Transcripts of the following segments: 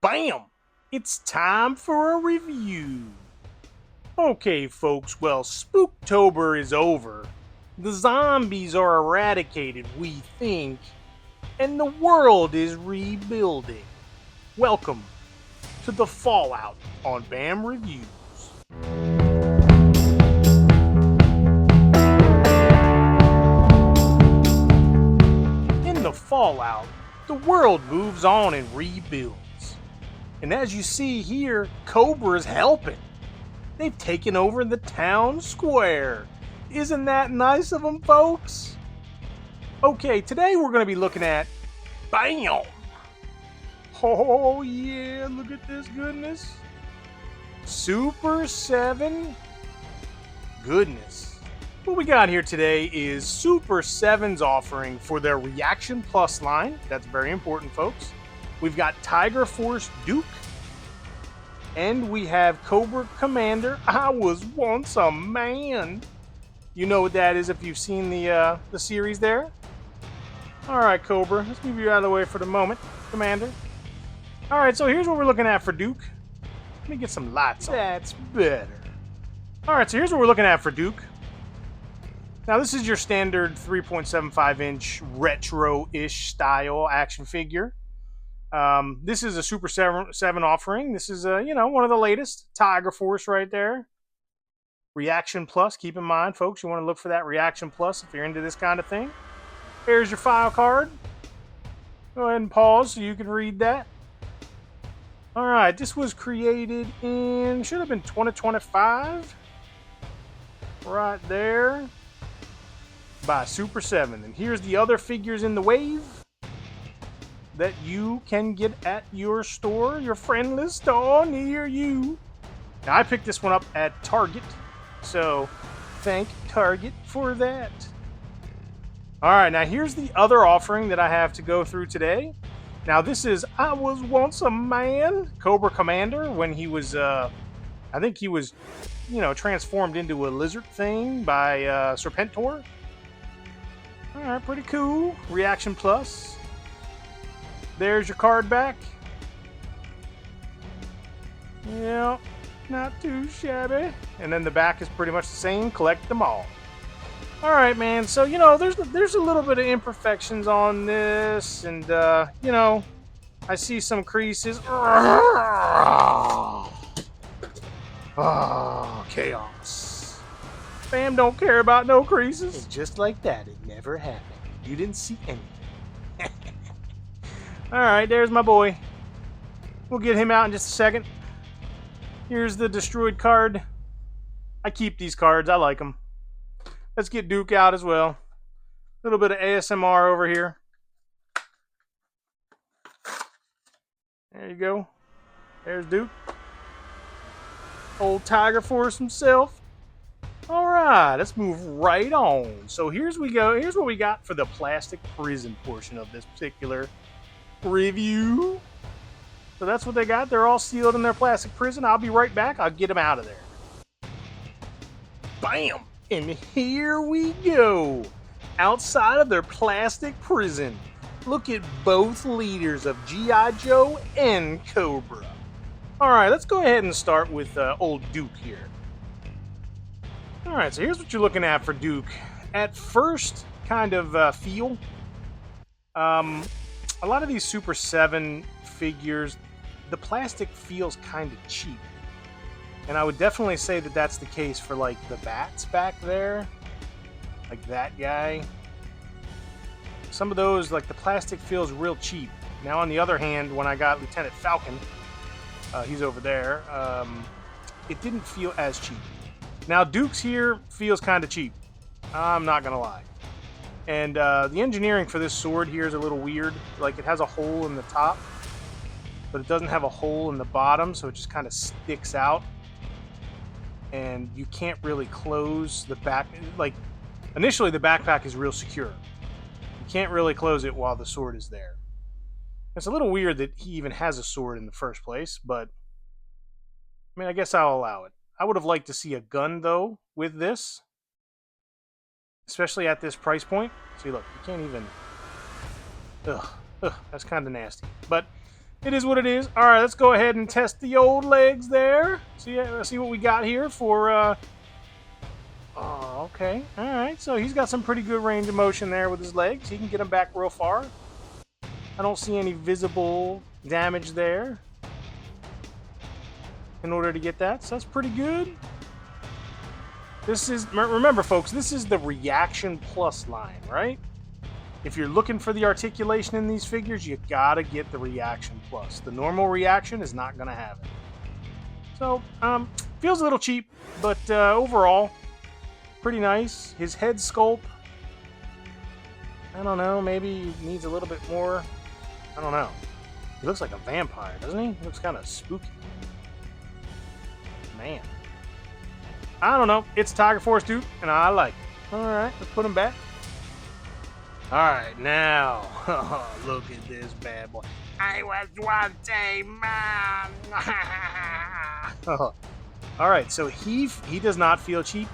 Bam! It's time for a review. Okay, folks, well, Spooktober is over. The zombies are eradicated, we think, and the world is rebuilding. Welcome to the Fallout on BAM Reviews. In the Fallout, the world moves on and rebuilds. And as you see here, Cobra's helping. They've taken over the town square. Isn't that nice of them, folks? Okay, today we're going to be looking at BAM! Oh yeah, look at this goodness. Super7 goodness. What we got here today is Super7's offering for their Reaction Plus line. That's very important, folks. We've got Tiger Force Duke. And we have Cobra Commander. I was once a man. You know what that is if you've seen the series there. All right, Cobra. Let's move you out of the way for the moment, Commander. All right, so here's what we're looking at for Duke. Let me get some lights on. That's better. All right, so here's what we're looking at for Duke. Now, this is your standard 3.75-inch retro-ish style action figure. This is a Super 7 offering. This is one of the latest. Tiger Force right there. Reaction Plus. Keep in mind, folks, you want to look for that Reaction Plus if you're into this kind of thing. Here's your file card. Go ahead and pause so you can read that. All right, this was created in, should have been 2025. Right there. By Super 7. And here's the other figures in the wave that you can get at your store, your friendly store near you. Now, I picked this one up at Target, so thank Target for that. All right, now here's the other offering that I have to go through today. Now, this is I Was Once a Man, Cobra Commander, when he was, I think he was, transformed into a lizard thing by Serpentor. All right, pretty cool. Reaction Plus. There's your card back. Yeah, not too shabby. And then the back is pretty much the same. Collect them all. All right, man. So, there's a little bit of imperfections on this. And, I see some creases. Oh, chaos. Bam don't care about no creases. And just like that, it never happened. You didn't see anything. Alright, there's my boy. We'll get him out in just a second. Here's the destroyed card. I keep these cards. I like them. Let's get Duke out as well. A little bit of ASMR over here. There you go. There's Duke. Old Tiger Force himself. Alright, let's move right on. So here's we go. Here's what we got for the plastic prison portion of this particular review. So that's what they got. They're all sealed in their plastic prison. I'll be right back. I'll get them out of there. Bam! And here we go. Outside of their plastic prison. Look at both leaders of G.I. Joe and Cobra. Alright, let's go ahead and start with old Duke here. Alright, so here's what you're looking at for Duke. At first kind of feel, a lot of these Super 7 figures, the plastic feels kind of cheap. And I would definitely say that that's the case for, like, the bats back there. Like that guy. Some of those, like, the plastic feels real cheap. Now, on the other hand, when I got Lieutenant Falcon, he's over there, it didn't feel as cheap. Now, Duke's here feels kind of cheap. I'm not going to lie. And the engineering for this sword here is a little weird. Like, it has a hole in the top, but it doesn't have a hole in the bottom, so it just kind of sticks out. And you can't really close the back. Like, initially the backpack is real secure. You can't really close it while the sword is there. It's a little weird that he even has a sword in the first place, but I mean, I guess I'll allow it. I would have liked to see a gun, though, with this. Especially at this price point. See, look, you can't even... Ugh, that's kind of nasty. But It is what it is. All right, let's go ahead and test the old legs there. See what we got here for. Oh, okay. All right. So he's got some pretty good range of motion there with his legs. He can get them back real far. I don't see any visible damage there in order to get that. So that's pretty good. This is, remember folks, this is the reaction plus line, right? If you're looking for the articulation in these figures, you gotta get the reaction plus. The normal reaction is not gonna have it. So, feels a little cheap, but overall, pretty nice. His head sculpt, I don't know, maybe he needs a little bit more. I don't know. He looks like a vampire, doesn't he? He looks kind of spooky. Man. I don't know. It's Tiger Force, dude, and I like it. All right, let's put him back. All right, now, look at this bad boy. I was once a man. All right, so he does not feel cheap.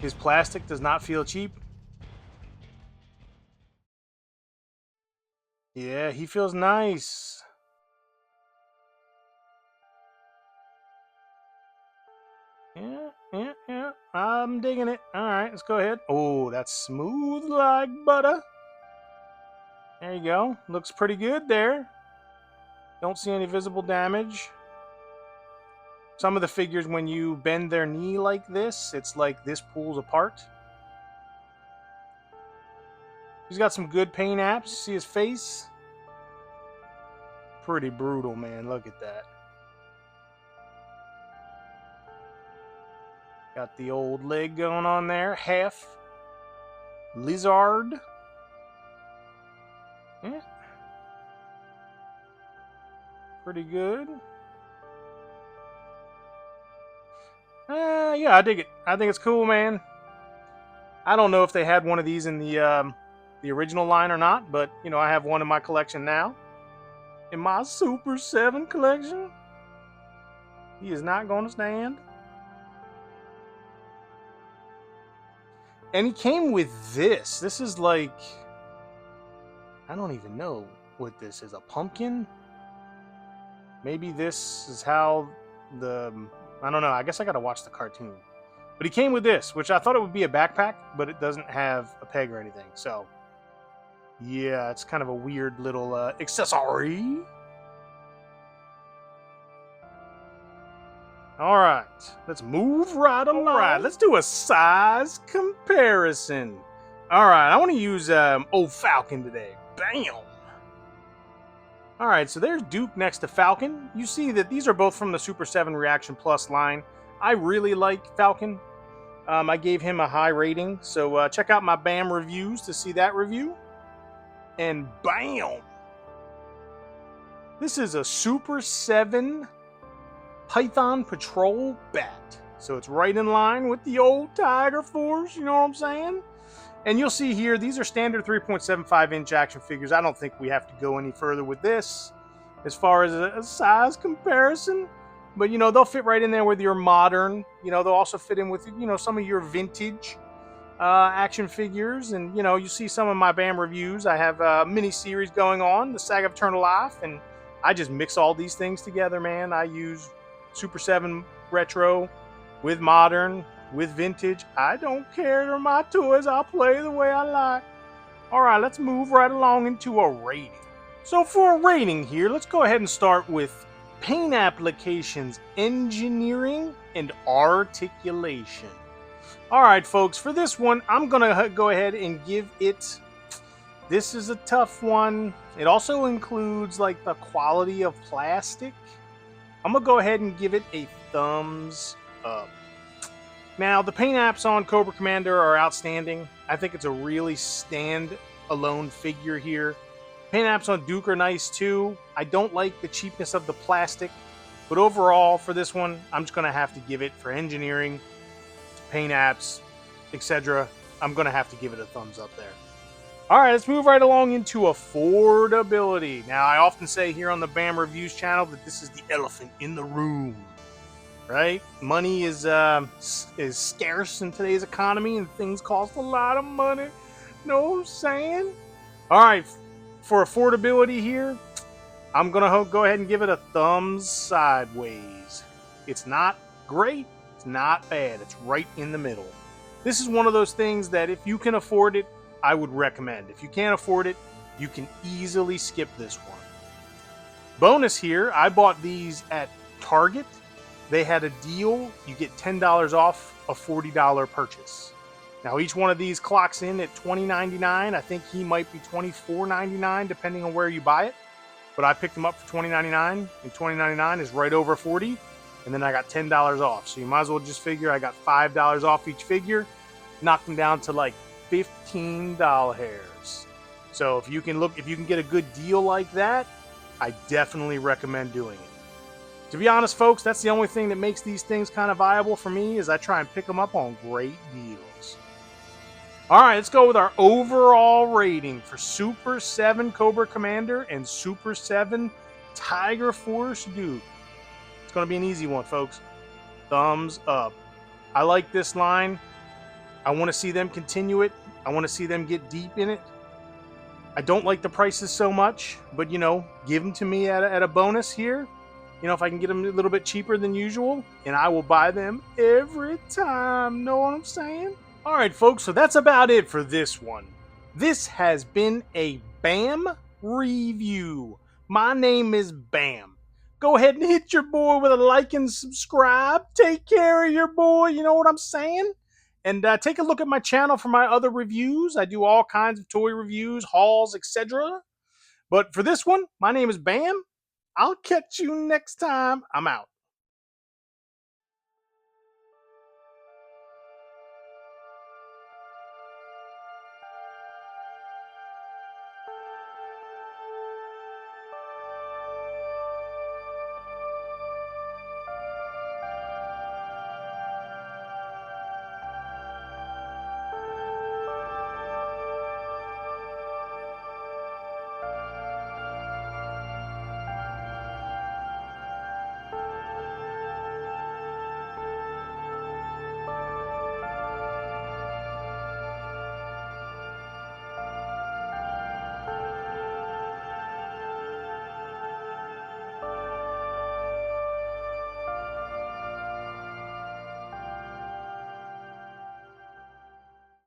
His plastic does not feel cheap. Yeah, he feels nice. Yeah. I'm digging it. All right, let's go ahead. Oh, that's smooth like butter. There you go. Looks pretty good there. Don't see any visible damage. Some of the figures, when you bend their knee like this, it's like this pulls apart. He's got some good paint apps. See his face? Pretty brutal, man. Look at that. Got the old leg going on there. Half lizard. Yeah. Pretty good. Yeah, I dig it. I think it's cool, man. I don't know if they had one of these in the original line or not, but you know, I have one in my collection now. In my Super 7 collection. He is not going to stand. And he came with this. This is like, I don't even know what this is. A pumpkin? Maybe this is how I don't know. I guess I gotta watch the cartoon. But he came with this, which I thought it would be a backpack, but it doesn't have a peg or anything. So, yeah, it's kind of a weird little accessory. All right, let's move right along. All right, let's do a size comparison. All right, I want to use old Falcon today. Bam! All right, so there's Duke next to Falcon. You see that these are both from the Super 7 Reaction Plus line. I really like Falcon. I gave him a high rating, so check out my BAM reviews to see that review. And bam! This is a Super 7 Python Patrol Bat. So it's right in line with the old Tiger Force, you know what I'm saying? And you'll see here, these are standard 3.75-inch action figures. I don't think we have to go any further with this as far as a size comparison. But, you know, they'll fit right in there with your modern. You know, they'll also fit in with, you know, some of your vintage action figures. And, you know, you see some of my BAM reviews. I have a mini-series going on, the Saga of Eternal Life. And I just mix all these things together, man. I use Super 7 Retro with modern, with vintage. I don't care. They're my toys. I'll play the way I like. All right, let's move right along into a rating. So for a rating here, let's go ahead and start with paint applications, engineering, and articulation. All right, folks, for this one, I'm going to go ahead and give it, this is a tough one. It also includes like the quality of plastic. I'm going to go ahead and give it a thumbs up. Now, the paint apps on Cobra Commander are outstanding. I think it's a really stand-alone figure here. Paint apps on Duke are nice too. I don't like the cheapness of the plastic, but overall for this one, I'm just going to have to give it, for engineering, paint apps, etc., I'm going to have to give it a thumbs up there. All right, let's move right along into affordability. Now, I often say here on the BAM Reviews channel that this is the elephant in the room, right? Money is scarce in today's economy, and things cost a lot of money. Know what I'm saying? All right, for affordability here, I'm going to go ahead and give it a thumbs sideways. It's not great. It's not bad. It's right in the middle. This is one of those things that if you can afford it, I would recommend. If you can't afford it, you can easily skip this one. Bonus here, I bought these at Target. They had a deal. You get $10 off a $40 purchase. Now, each one of these clocks in at $20.99. I think he might be $24.99 depending on where you buy it. But I picked them up for $20.99, and $20.99 is right over $40. And then I got $10 off. So you might as well just figure I got $5 off each figure. Knocked them down to like $15. So if you can get a good deal like that, I definitely recommend doing it. To be honest, folks, that's the only thing that makes these things kind of viable for me is I try and pick them up on great deals. All right, let's go with our overall rating for Super 7 Cobra Commander and Super 7 Tiger Force Duke. It's going to be an easy one, folks. Thumbs up. I like this line. I want to see them continue it. I want to see them get deep in it. I don't like the prices so much, but, give them to me at a bonus here. If I can get them a little bit cheaper than usual, and I will buy them every time. Know what I'm saying? All right, folks, so that's about it for this one. This has been a BAM review. My name is BAM. Go ahead and hit your boy with a like and subscribe. Take care of your boy, you know what I'm saying? And take a look at my channel for my other reviews. I do all kinds of toy reviews, hauls, etc. But for this one, my name is BAM. I'll catch you next time. I'm out.